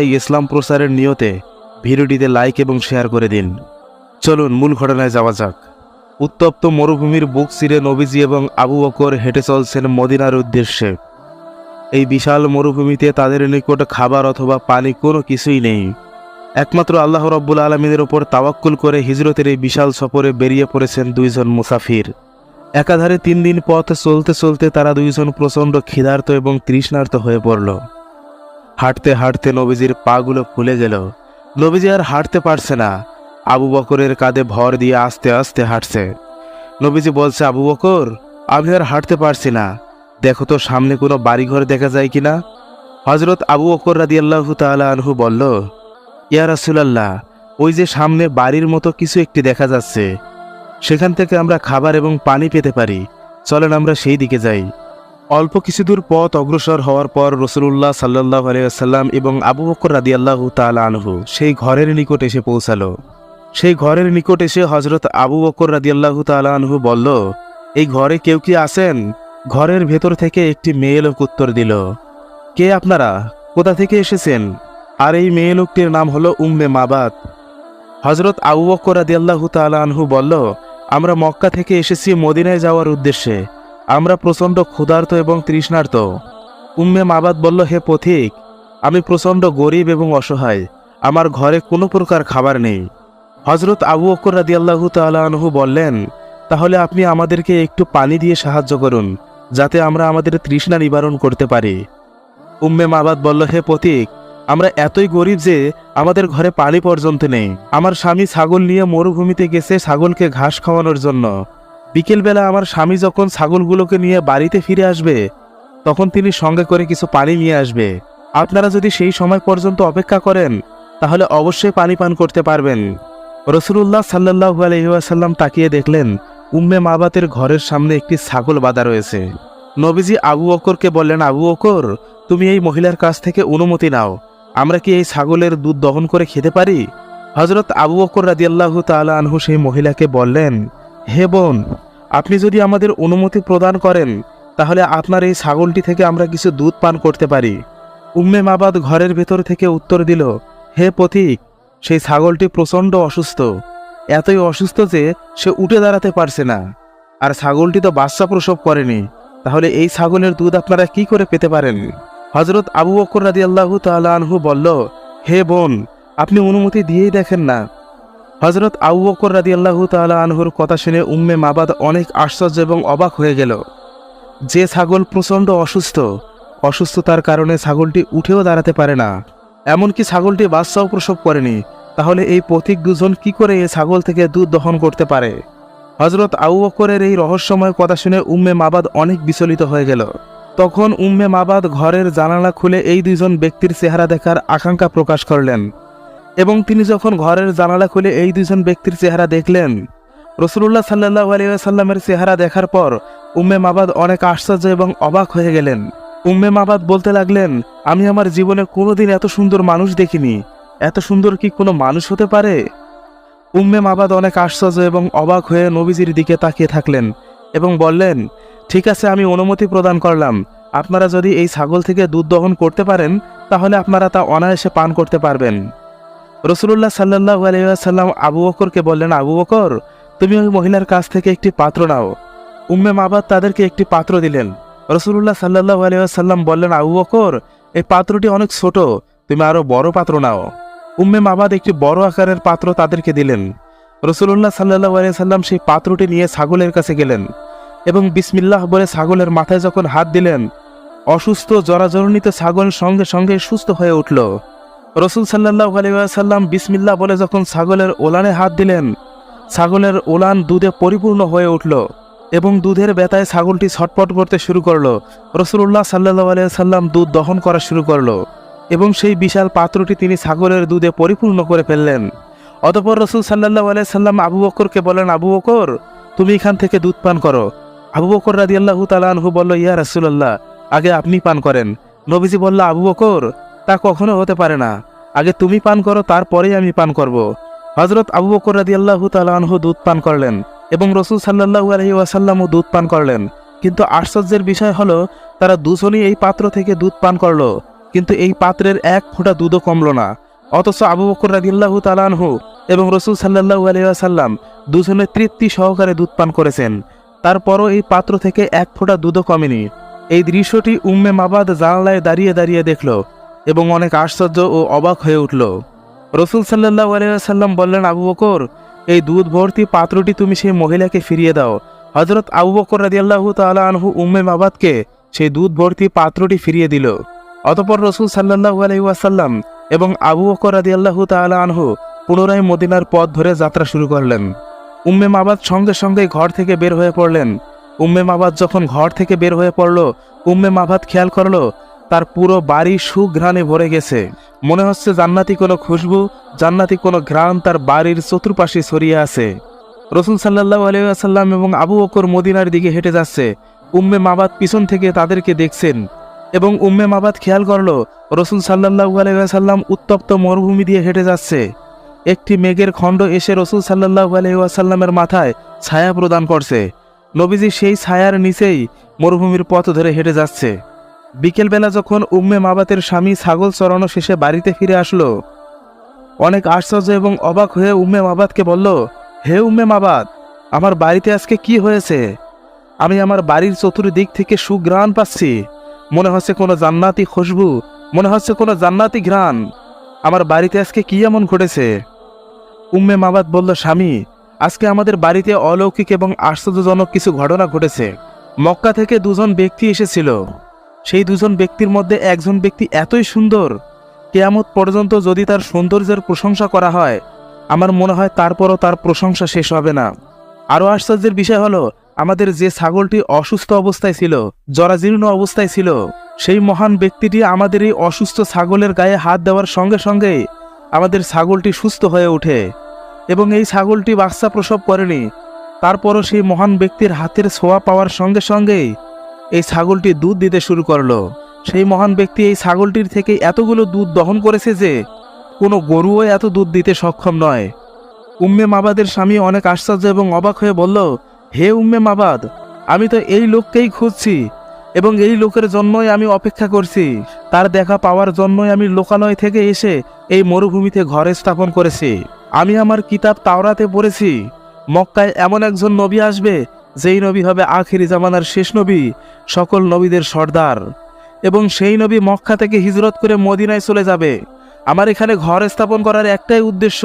এই ইসলাম প্রচারের নিয়তে ভিডিওটিতে লাইক এবং শেয়ার করে দিন। চলুন মূল ঘটনায় যাওয়া যাক। উত্তপ্ত মরুভূমির বুক চিরে নবীজি এবং আবু বকর হেঁটে চলছেন মদিনার উদ্দেশ্যে। এই বিশাল মরুভূমিতে তাদের নিকট খাবার অথবা পানি কোনো কিছুই নেই। একমাত্র আল্লাহ রাব্বুল আলামিনের ওপর তাওয়াক্কুল করে হিজরতের এই বিশাল সফরে বেরিয়ে পড়েছেন দুইজন মুসাফির। একাধারে 3 দিন পথ চলতে চলতে তারা দুইজন প্রচণ্ড ক্ষিধার্ত এবং তৃষ্ণার্ত হয়ে পড়ল। হাঁটতে হাঁটতে নবীজির পাগুলো ফুলে গেল। নবীজি আর হাঁটতে পারছে না। আবু বকরের কাঁধে ভর দিয়ে আস্তে আস্তে হাঁটছে। নবীজি বলছে, আবু বকর, আমি আর হাঁটতে পারছি না, দেখো তো সামনে কোনো বাড়িঘর দেখা যায় কিনা। হযরত আবু বকর রাদিয়াল্লাহু তাআলা আনহু বলল, ইয়া রাসূলুল্লাহ, ওই যে সামনে বাড়ির মতো কিছু একটি দেখা যাচ্ছে, সেখান থেকে আমরা খাবার এবং পানি পেতে পারি, চলেন আমরা সেই দিকে যাই। অল্প কিছু দূর পথ অগ্রসর হওয়ার পর রাসূলুল্লাহ সাল্লাল্লাহু আলাইহি ওয়াসাল্লাম এবং আবু বকর রাদিয়াল্লাহু তাআলা আনহু সেই ঘরের নিকট এসে পৌঁছালো। সেই ঘরের নিকট এসে হযরত আবু বকর রাদিয়াল্লাহু তাআলা আনহু বলল, এই ঘরে কেউ কি আছেন? ঘরের ভেতর থেকে একটি মেয়ে লোক উত্তর দিল, কে আপনারা, কোথা থেকে এসেছেন? আর এই মেয়ে লোকটির নাম হলো উম্মে মাবাদ। হযরত আবু বকর রাদিয়াল্লাহু তাআলা আনহু বলল, আমরা মক্কা থেকে এসেছি মদিনায় যাওয়ার উদ্দেশ্যে, আমরা প্রচণ্ড ক্ষুধার্ত এবং তৃষ্ণার্ত। উম্মে মাবাদ বলল, হে পথিক, আমি প্রচণ্ড গরিব এবং অসহায়, আমার ঘরে কোনো প্রকার খাবার নেই। হযরত আবু বকর রাদিয়াল্লাহু তাআলা আনহু বললেন, তাহলে আপনি আমাদেরকে একটু পানি দিয়ে সাহায্য করুন, যাতে আমরা আমাদের তৃষ্ণা নিবারণ করতে পারি। উম্মে মাবাদ বলল, হে পথিক, আমরা এতই গরিব যে আমাদের ঘরে পানি পর্যন্ত নেই। আমার স্বামী ছাগল নিয়ে মরুভূমিতে গেছে ছাগলকে ঘাস খাওয়ানোর জন্য। বিকেলবেলা আমার স্বামী যখন ছাগলগুলোকে নিয়ে বাড়িতে ফিরে আসবে, তখন তিনি সঙ্গে করে কিছু পানি নিয়ে আসবে। আপনারা যদি সেই সময় পর্যন্ত অপেক্ষা করেন, তাহলে অবশ্যই পানি পান করতে পারবেন। রাসূলুল্লাহ সাল্লাল্লাহু আলাইহি ওয়াসাল্লাম তাকিয়ে দেখলেন উম্মে মাবাতের ঘরের সামনে একটি ছাগল বাঁধা রয়েছে। নবীজি আবু বকরকে বললেন, আবু বকর, তুমি এই মহিলার কাছ থেকে অনুমতি নাও, আমরা কি এই ছাগলের দুধ দহন করে খেতে পারি? হযরত আবু বকর রাদিয়াল্লাহু তাআলা আনহু সেই মহিলাকে বললেন, হে বোন, আপনি যদি আমাদের অনুমতি প্রদান করেন, তাহলে আপনার এই ছাগলটি থেকে আমরা কিছু দুধ পান করতে পারি। উম্মে মাবাদ ঘরের ভেতর থেকে উত্তর দিল, হে পথিক, সেই ছাগলটি প্রচণ্ড অসুস্থ, এতই অসুস্থ যে সে উঠে দাঁড়াতে পারছে না। আর ছাগলটি তো বাচ্চা প্রসব করেনি, তাহলে এই ছাগলের দুধ আপনারা কি করে পেতে পারেন? হযরত আবু বকর রাদিয়াল্লাহু তাআলা আনহু বলল, হে বোন, আপনি অনুমতি দিয়েই দেখেন না। হযরত আবু বকর রাদিয়াল্লাহু তাআলা আনহুর কথা শুনে উম্মে মাবাদ অনেক আশ্চর্য এবং অবাক হয়ে গেল। যে ছাগল প্রচণ্ড অসুস্থতার কারণে ছাগলটি উঠেও দাঁড়াতে পারে না, এমনকি ছাগলটি বাচ্চাও প্রসব করেনি, তাহলে এই পথিক দুজন কি করে এই ছাগল থেকে দুধ দহন করতে পারে? হযরত আবু বকরের এই রহস্যময় কথা শুনে উম্মে মাবাদ অনেক বিচলিত হয়ে গেল। তখন উম্মে মাবাদ ঘরের জানালা খুলে এই দুইজন ব্যক্তির চেহারা দেখার আকাঙ্ক্ষা প্রকাশ করলেন, এবং তিনি যখন ঘরের জানালা খুলে এই দুইজন ব্যক্তির চেহারা দেখলেন, রাসূলুল্লাহ সাল্লাল্লাহু আলাইহি ওয়াসাল্লামের চেহারা দেখার পর উম্মে মাবাদ অনেক আশ্চর্য এবং অবাক হয়ে গেলেন। উম্মে মাবাদ বলতে লাগলেন, আমি আমার জীবনে কোনোদিন এত সুন্দর মানুষ দেখিনি, এত সুন্দর কি কোনো মানুষ হতে পারে? উম্মে মাবাদ অনেক আশ্চর্য এবং অবাক হয়ে নবীজির দিকে তাকিয়ে থাকলেন এবং বললেন, ঠিক আছে, আমি অনুমতি প্রদান করলাম, আপনারা যদি এই ছাগল থেকে দুধ দহন করতে পারেন, তাহলে আপনারা তা অনায়াসে পান করতে পারবেন। রাসূলুল্লাহ সাল্লাল্লাহু আলাইহি ওয়াসাল্লাম আবু বকরকে বললেন, আবু বকর, তুমি ওই মহিলার কাছ থেকে একটি পাত্র নাও। উম্মে মাবাদ তাদেরকে একটি পাত্র দিলেন। রাসূলুল্লাহ সাল্লাল্লাহু আলাইহি ওয়াসাল্লাম বললেন, আবু বকর, এই পাত্রটি অনেক ছোট, তুমি আরো বড় পাত্র নাও। উম্মে মাবাদ একটি বড় আকারের পাত্র তাদেরকে দিলেন। রাসূলুল্লাহ সাল্লাল্লাহু আলাইহি ওয়াসাল্লাম সেই পাত্রটি নিয়ে ছাগলের কাছে গেলেন এবং বিসমিল্লাহ বলে ছাগলের মাথায় যখন হাত দিলেন, অসুস্থ জরাজীর্ণিত ছাগল সঙ্গে সঙ্গে সুস্থ হয়ে উঠল। রাসূল সাল্লাল্লাহু আলাইহি ওয়াসাল্লাম বিসমিল্লাহ বলে যখন ছাগলের ওলানে হাত দিলেন, ছাগলের ওলান দুধে পরিপূর্ণ হয়ে উঠল এবং দুধের ব্যথায় ছাগলটি ছটপট করতে শুরু করলো। রাসূলুল্লাহ সাল্লাল্লাহু আলাইহি ওয়াসাল্লাম দুধ দহন করা শুরু করলো এবং সেই বিশাল পাত্রটি তিনি ছাগলের দুধে পরিপূর্ণ করে ফেললেন। অতঃপর রাসূল সাল্লাল্লাহু আলাইহি ওয়াসাল্লাম আবু বকরকে বলেন, আবু বকর, তুমি এখান থেকে দুধ পান করো। আবু বকর রাদিয়াল্লাহু তাআলা আনহু বলল, ইয়া রাসূলুল্লাহ, আগে আপনি পান করেন। নবীজি বলল, আবু বকর, তা কখনো হতে পারে না, আগে তুমি পান করো, তারপরেই আমি পান করব। হযরত আবু বকর রাদিয়াল্লাহু তাআলা আনহু দুধ পান করলেন এবং রাসূল সাল্লাল্লাহু আলাইহি ওয়াসাল্লামও দুধ পান করলেন। কিন্তু আশ্চর্যের বিষয় হলো, তারা দুজনই এই পাত্র থেকে দুধ পান করলো, কিন্তু এই পাত্রের এক ফোঁটা দুধও কমল না। অথচ আবু বকর রাদিয়াল্লাহু তাআলা আনহু এবং রাসূল সাল্লাল্লাহু আলাইহি ওয়াসাল্লাম দুজনে তৃপ্তি সহকারে দুধ পান করেছেন, তারপরও এই পাত্র থেকে এক ফোঁটা দুধও কমেনি। এই দৃশ্যটি উম্মে মাবাদ জানালায় দাঁড়িয়ে দাঁড়িয়ে দেখল এবং অনেক আশ্চর্য ও অবাক হয়ে উঠল। রাসূল সাল্লাল্লাহু আলাইহি ওয়াসাল্লাম বললেন, আবু বকর, এই দুধ ভর্তি পাত্রটি তুমি সেই মহিলাকে ফিরিয়ে দাও। হযরত আবু বকর রাদিয়াল্লাহু তাআলা আনহু উম্মে মাবাদকে সেই দুধ ভর্তি পাত্রটি ফিরিয়ে দিল। অতঃপর রাসূল সাল্লাল্লাহু আলাইহি ওয়াসাল্লাম এবং আবু বকর রাদিয়াল্লাহু তাআলা আনহু পুনরায় মদিনার পথ ধরে যাত্রা শুরু করলেন। উম্মে মাবাদ সঙ্গে সঙ্গে ঘর থেকে বের হয়ে পড়লেন। উম্মে মাবাদ যখন ঘর থেকে বের হয়ে পড়ল, উম্মে মাবাদ খেয়াল করলো তার পুরো বাড়ি সুঘ্রাণে ভরে গেছে। মনে হচ্ছে জান্নাতি কোনো খুশবু, জান্নাতি কোনো ঘ্রাণ তার বাড়ির চতুর্পাশে ছড়িয়ে আছে। রাসূল সাল্লাল্লাহু আলাইহি ওয়াসাল্লাম এবং আবু বকর মদিনার দিকে হেঁটে যাচ্ছে। উম্মে মাবাদ পিছন থেকে তাদেরকে দেখছেন এবং উম্মে মাবাদ খেয়াল করলো রাসূল সাল্লাল্লাহু আলাইহি ওয়াসাল্লাম উত্তপ্ত মরুভূমি দিয়ে হেঁটে যাচ্ছে। একটি মেঘের খণ্ড এসে রাসূল সাল্লাল্লাহু আলাইহি ওয়াসাল্লামের মাথায় ছায়া প্রদান করছে। নবীজি সেই ছায়ার নিচেই মরুভূমির পথ ধরে হেঁটে যাচ্ছে। বিকেলবেলা যখন উম্মে মাবাদের স্বামী ছাগল চরানো শেষে বাড়িতে ফিরে আসলো, অনেক আশ্চর্য এবং অবাক হয়ে উম্মে মাবাদকে বলল, হে উম্মে মাবাদ, আমার বাড়িতে আজকে কি হয়েছে? আমি আমার বাড়ির চতুর্দিক থেকে সুঘ্রাণ পাচ্ছি। মনে হচ্ছে কোনো জান্নাতি খুশবু, মনে হচ্ছে কোনো জান্নাতি ঘ্রাণ। আমার বাড়িতে আজকে কি এমন ঘটেছে? উম্মে মাবাদ বলল, স্বামী, আজকে আমাদের বাড়িতে অলৌকিক এবং আশ্চর্যজনক কিছু ঘটনা ঘটেছে। মক্কা থেকে দুজন ব্যক্তি এসেছিল। সেই দুজন ব্যক্তির মধ্যে একজন ব্যক্তি এতই সুন্দর, কিয়ামত পর্যন্ত যদি তার সৌন্দর্যের প্রশংসা করা হয়, আমার মনে হয় তারপরও তার প্রশংসা শেষ হবে না। আরও আশ্চর্যের বিষয় হলো, আমাদের যে ছাগলটি অসুস্থ অবস্থায় ছিল, জরাজীর্ণ অবস্থায় ছিল, সেই মহান ব্যক্তিটি আমাদের এই অসুস্থ ছাগলের গায়ে হাত দেওয়ার সঙ্গে সঙ্গেই আমাদের ছাগলটি সুস্থ হয়ে ওঠে এবং এই ছাগলটি বাচ্চা প্রসব করেনি। তারপরও সেই মহান ব্যক্তির হাতের ছোঁয়া পাওয়ার সঙ্গে সঙ্গেই এই ছাগলটি দুধ দিতে শুরু করলো। সেই মহান ব্যক্তি এই ছাগলটির থেকে এতগুলো দুধ দহন করেছে যে কোনো গরুও এত দুধ দিতে সক্ষম নয়। উম্মে মাবাদের স্বামী অনেক আশ্চর্য এবং অবাক হয়ে বলল, হে উম্মে মাবাদ, আমি তো এই লোককেই খুঁজছি এবং এই লোকের জন্যই আমি অপেক্ষা করছি। তার দেখা পাওয়ার জন্যই আমি লোকালয় থেকে এসে এই মরুভূমিতে ঘর স্থাপন করেছি। আমি আমার কিতাব তাওরাতে পড়েছি, মক্কায় এমন একজন নবী আসবে যেই নবী হবে আখিরি জামানার শেষ নবী, সকল নবীদের সর্দার, এবং সেই নবী মক্কা থেকে হিজরত করে মদিনায় চলে যাবে। আমার এখানে ঘর স্থাপন করার একটাই উদ্দেশ্য,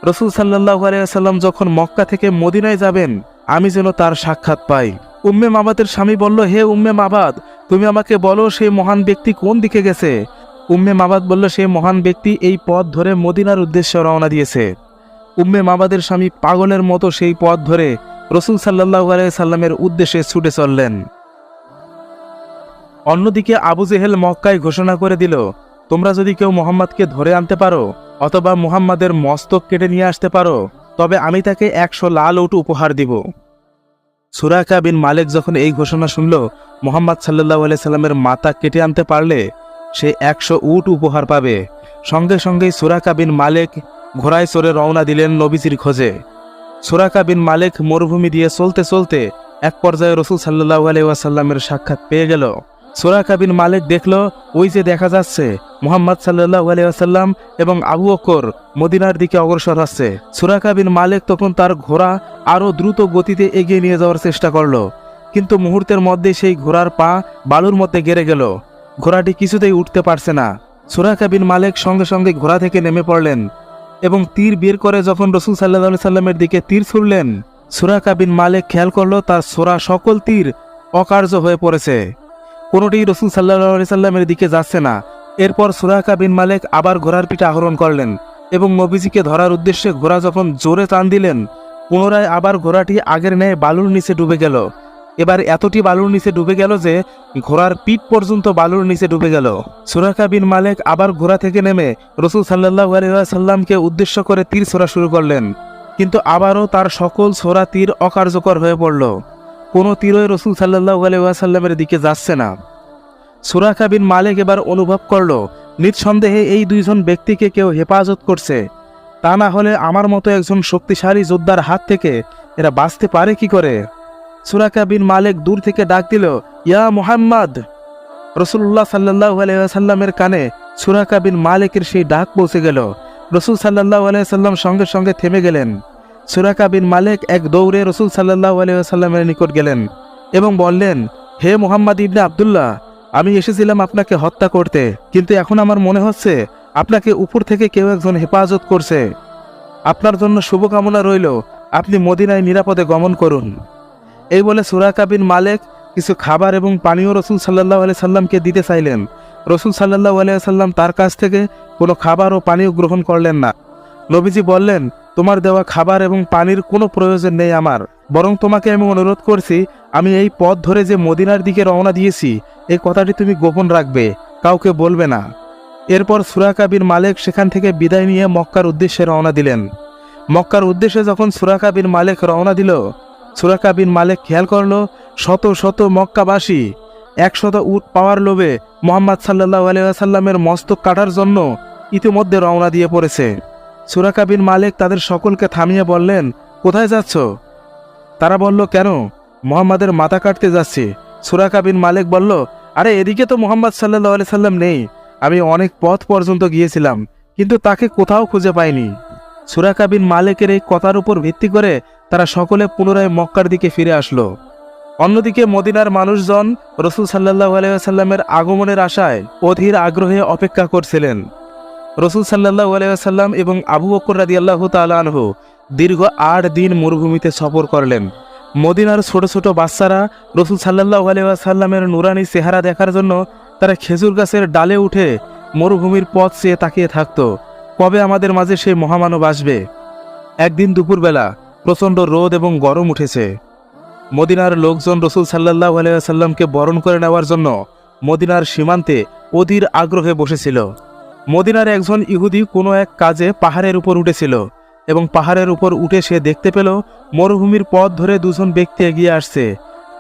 রাসূল সাল্লাল্লাহু আলাইহি ওয়াসাল্লাম যখন মক্কা থেকে মদিনায় যাবেন, আমি যেন তার সাক্ষাৎ পাই। উম্মে মাবাদের স্বামী বলল, হে উম্মে মাবাদ, তুমি আমাকে বলো সেই মহান ব্যক্তি কোন দিকে গেছে? উম্মে মাবাদ বলল, সেই মহান ব্যক্তি এই পথ ধরে মদিনার উদ্দেশ্যে রওনা দিয়েছে। উম্মে মাবাদের স্বামী পাগলের মতো সেই পথ ধরে রাসূল সাল্লাল্লাহু আলাইহি সাল্লামের উদ্দেশ্যে ছুটে চললেন। অন্যদিকে আবু জেহেল মক্কায় ঘোষণা করে দিল, তোমরা যদি কেউ মুহাম্মাদকে ধরে আনতে পারো অথবা মুহাম্মাদের মস্তক কেটে নিয়ে আসতে পারো, তবে আমি তাকে 100 লাল উট উপহার দিব। সুরাকা বিন মালিক যখন এই ঘোষণা শুনল, মুহাম্মদ সাল্লাল্লাহু আলাইহি সাল্লামের মাথা কেটে আনতে পারলে সে 100 উট উপহার পাবে, সঙ্গে সঙ্গেই সুরাকা বিন মালিক ঘোড়ায় চড়ে রওনা দিলেন নবীজির খোঁজে। সুরাকা বিন মালিক মরুভূমি দিয়ে চলতে চলতে এক পর্যায়ে রাসূল সাল্লাল্লাহু আলাইহি ওয়াসাল্লামের সাক্ষাৎ পেয়ে গেল। সুরাকা বিন মালিক দেখল, ওই যে দেখা যাচ্ছে মুহাম্মদ সাল্লাল্লাহু আলাইহি ওয়াসাল্লাম এবং আবু বকর মদিনার দিকে অগ্রসর হচ্ছে। সুরাকা বিন মালিক তখন তার ঘোড়া আরও দ্রুত গতিতে এগিয়ে নিয়ে যাওয়ার চেষ্টা করল, কিন্তু মুহূর্তের মধ্যে সেই ঘোড়ার পা বালুর মধ্যে গেড়ে গেল। ঘোড়াটি কিছুতেই উঠতে পারছে না। সুরাকা বিন মালিক সঙ্গে সঙ্গে ঘোড়া থেকে নেমে পড়লেন এবং তীর বের করে যখন রাসূল সাল্লাল্লাহু আলাইহি সাল্লামের দিকে তীর ছুড়লেন, সুরাকা বিন মালিক খেয়াল করল তার ছোড়া সকল তীর অকার্য হয়ে পড়েছে, কোনোটি রাসূল সাল্লাল্লাহু আলাইহি সাল্লামের দিকে যাচ্ছে না। এরপর সুরাকা বিন মালিক আবার ঘোড়ার পিঠে আরোহণ করলেন এবং নবীজিকে ধরার উদ্দেশ্যে ঘোড়া যখন জোরে টান দিলেন, পুনরায় আবার ঘোড়াটি আগের ন্যায় বালুর নিচে ডুবে গেল। এবার এতটি বালুর নিচে ডুবে গেল যে ঘোড়ার পিঠ পর্যন্ত বালুর নিচে ডুবে গেল। সুরাকা বিন মালিক আবার ঘোড়া থেকে নেমে রাসূল সাল্লাল্লাহু আলাইহি ওয়াসাল্লামকে উদ্দেশ্য করে তীর ছোড়া শুরু করলেন, কিন্তু আবারও তার সকল ছোড়া তীর অকার্যকর হয়ে পড়ল। কোনো তীরই রাসূল সাল্লাল্লাহু আলাইহি ওয়াসাল্লামের দিকে যাচ্ছে না। সুরাকা বিন মালিক এবার অনুভব করল, নিঃসন্দেহে এই দুইজন ব্যক্তিকে কেউ হেফাজত করছে, তা না হলে আমার মতো একজন শক্তিশালী যোদ্ধার হাত থেকে এরা বাঁচতে পারে কি করে? সুরাকা বিন মালিক দূর থেকে ডাক দিল, ইয়া মুহাম্মদ। রাসূলুল্লাহ সাল্লাল্লাহু আলাইহি ওয়াসাল্লামের কানে সুরাকা বিন মালিকের সেই ডাক পৌঁছে গেল। রাসূল সাল্লাল্লাহু আলাইহি ওয়াসাল্লাম সঙ্গে সঙ্গে থেমে গেলেন। সুরাকা বিন মালিক এক দৌড়ে রাসূল সাল্লাল্লাহু আলাইহি ওয়াসাল্লামের নিকট গেলেন এবং বললেন, হে মুহাম্মদ ইবনে আব্দুল্লাহ, আমি এসেছিলাম আপনাকে হত্যা করতে, কিন্তু এখন আমার মনে হচ্ছে আপনাকে উপর থেকে কেউ একজন হেফাজত করছে। আপনার জন্য শুভকামনা রইল, আপনি মদিনায় নিরাপদে গমন করুন। এই বলে সুরাকা বিন মালিক কিছু খাবার এবং পানীয় রাসূল সাল্লাল্লাহু আলাইহি সাল্লামকে দিতে চাইলেন। রাসূল সাল্লাল্লাহু আলাইহি সাল্লাম তার কাছ থেকে কোনো খাবার ও পানীয় গ্রহণ করলেন না। নবীজি বললেন, তোমার দেওয়া খাবার এবং পানির কোনো প্রয়োজন নেই আমার, বরং তোমাকে আমি অনুরোধ করছি, আমি এই পথ ধরে যে মদিনার দিকে রওনা দিয়েছি এই কথাটি তুমি গোপন রাখবে, কাউকে বলবে না। এরপর সুরাকা বিন মালিক সেখান থেকে বিদায় নিয়ে মক্কার উদ্দেশ্যে রওনা দিলেন। মক্কার উদ্দেশ্যে যখন সুরাকা বিন মালিক রওনা দিল, সুরাকা বিন মালিক খেয়াল করল শত শত মক্কাবাসী 100 উট পাওয়ার লোভে মুহাম্মদ সাল্লাল্লাহু আলাইহি ওয়াসাল্লামের মস্তক কাটার জন্য ইতিমধ্যে রওনা দিয়ে পড়েছে। সুরাকা বিন মালিক তাদের সকলকে থামিয়ে বললেন, কোথায় যাচ্ছ? তারা বলল, কেন? মুহাম্মাদের মাথা কাটতে যাচ্ছি। সুরাকা বিন মালিক বলল, আরে এদিকে তো মুহাম্মদ সাল্লাল্লাহু আলাইহি সাল্লাম নেই, আমি অনেক পথ পর্যন্ত গিয়েছিলাম কিন্তু তাকে কোথাও খুঁজে পাইনি। সুরাকা বিন মালিকের এই কথার উপর ভিত্তি করে তারা সকলে পুনরায় মক্কার দিকে ফিরে আসলো। অন্যদিকে মদিনার মানুষজন রাসূল সাল্লাল্লাহু আলাইহি ওয়াসাল্লামের আগমনের আশায় অধীর আগ্রহে অপেক্ষা করছিলেন। রাসূল সাল্লাল্লাহু আলাইহি ওয়াসাল্লাম এবং আবু বকর রাদিয়াল্লাহু তাআলা আনহু দীর্ঘ 8 দিন মরুভূমিতে সফর করলেন। মদিনার ছোট ছোট বাচ্চারা রাসূল সাল্লাল্লাহু আলাইহি ওয়াসাল্লামের নুরানি চেহারা দেখার জন্য তারা খেজুর গাছের ডালে উঠে মরুভূমির পথ চেয়ে তাকিয়ে থাকত, কবে আমাদের মাঝে সেই মহামানব আসবে। একদিন দুপুরবেলা প্রচণ্ড রোদ এবং গরম উঠেছে। মদিনার লোকজন রাসূল সাল্লাল্লাহু আলাইহি ওয়াসাল্লামকে বরণ করে নেওয়ার জন্য মদিনার সীমান্তে অধীর আগ্রহে বসেছিল। মদিনার একজন ইহুদি কোনো এক কাজে পাহাড়ের উপর উঠেছিল এবং পাহাড়ের উপর উঠে সে দেখতে পেল মরুভূমির পথ ধরে দুজন ব্যক্তি এগিয়ে আসছে।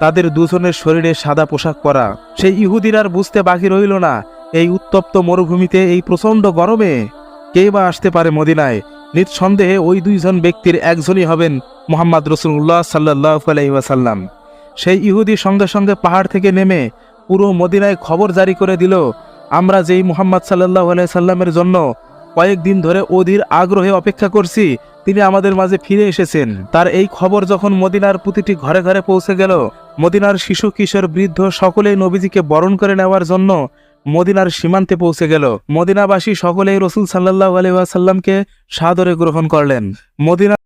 তাদের দুজনের শরীরে সাদা পোশাক পরা। সেই ইহুদির আর বুঝতে বাকি রইল না, এই উত্তপ্ত মরুভূমিতে এই প্রচণ্ড গরমে কে বা আসতে পারে মদিনায়। নিঃসন্দেহে ওই দুইজন ব্যক্তির একজনই হবেন মুহাম্মদ রাসূলুল্লাহ সাল্লাল্লাহু আলাইহি ওয়াসাল্লাম। সেই ইহুদি সঙ্গে সঙ্গে পাহাড় থেকে নেমে পুরো মদিনায় খবর জারি করে দিল, আমরা যেই মুহাম্মদ সাল্লাল্লাহু আলাইহি সাল্লামের জন্য কয়েকদিন ধরে অধীর আগ্রহে অপেক্ষা করছি, তিনি আমাদের মাঝে ফিরে এসেছেন। তার এই খবর যখন মদিনার প্রতিটি ঘরে ঘরে পৌঁছে গেল, মদিনার শিশু কিশোর বৃদ্ধ সকলেই নবীজিকে বরণ করে নেওয়ার জন্য মদিনার সীমান্তে পৌঁছে গেল। মদিনাবাসী সকলেই রাসূল সাল্লাল্লাহু আলাইহি ওয়াসাল্লামকে সাদরে গ্রহণ করলেন। মদিনা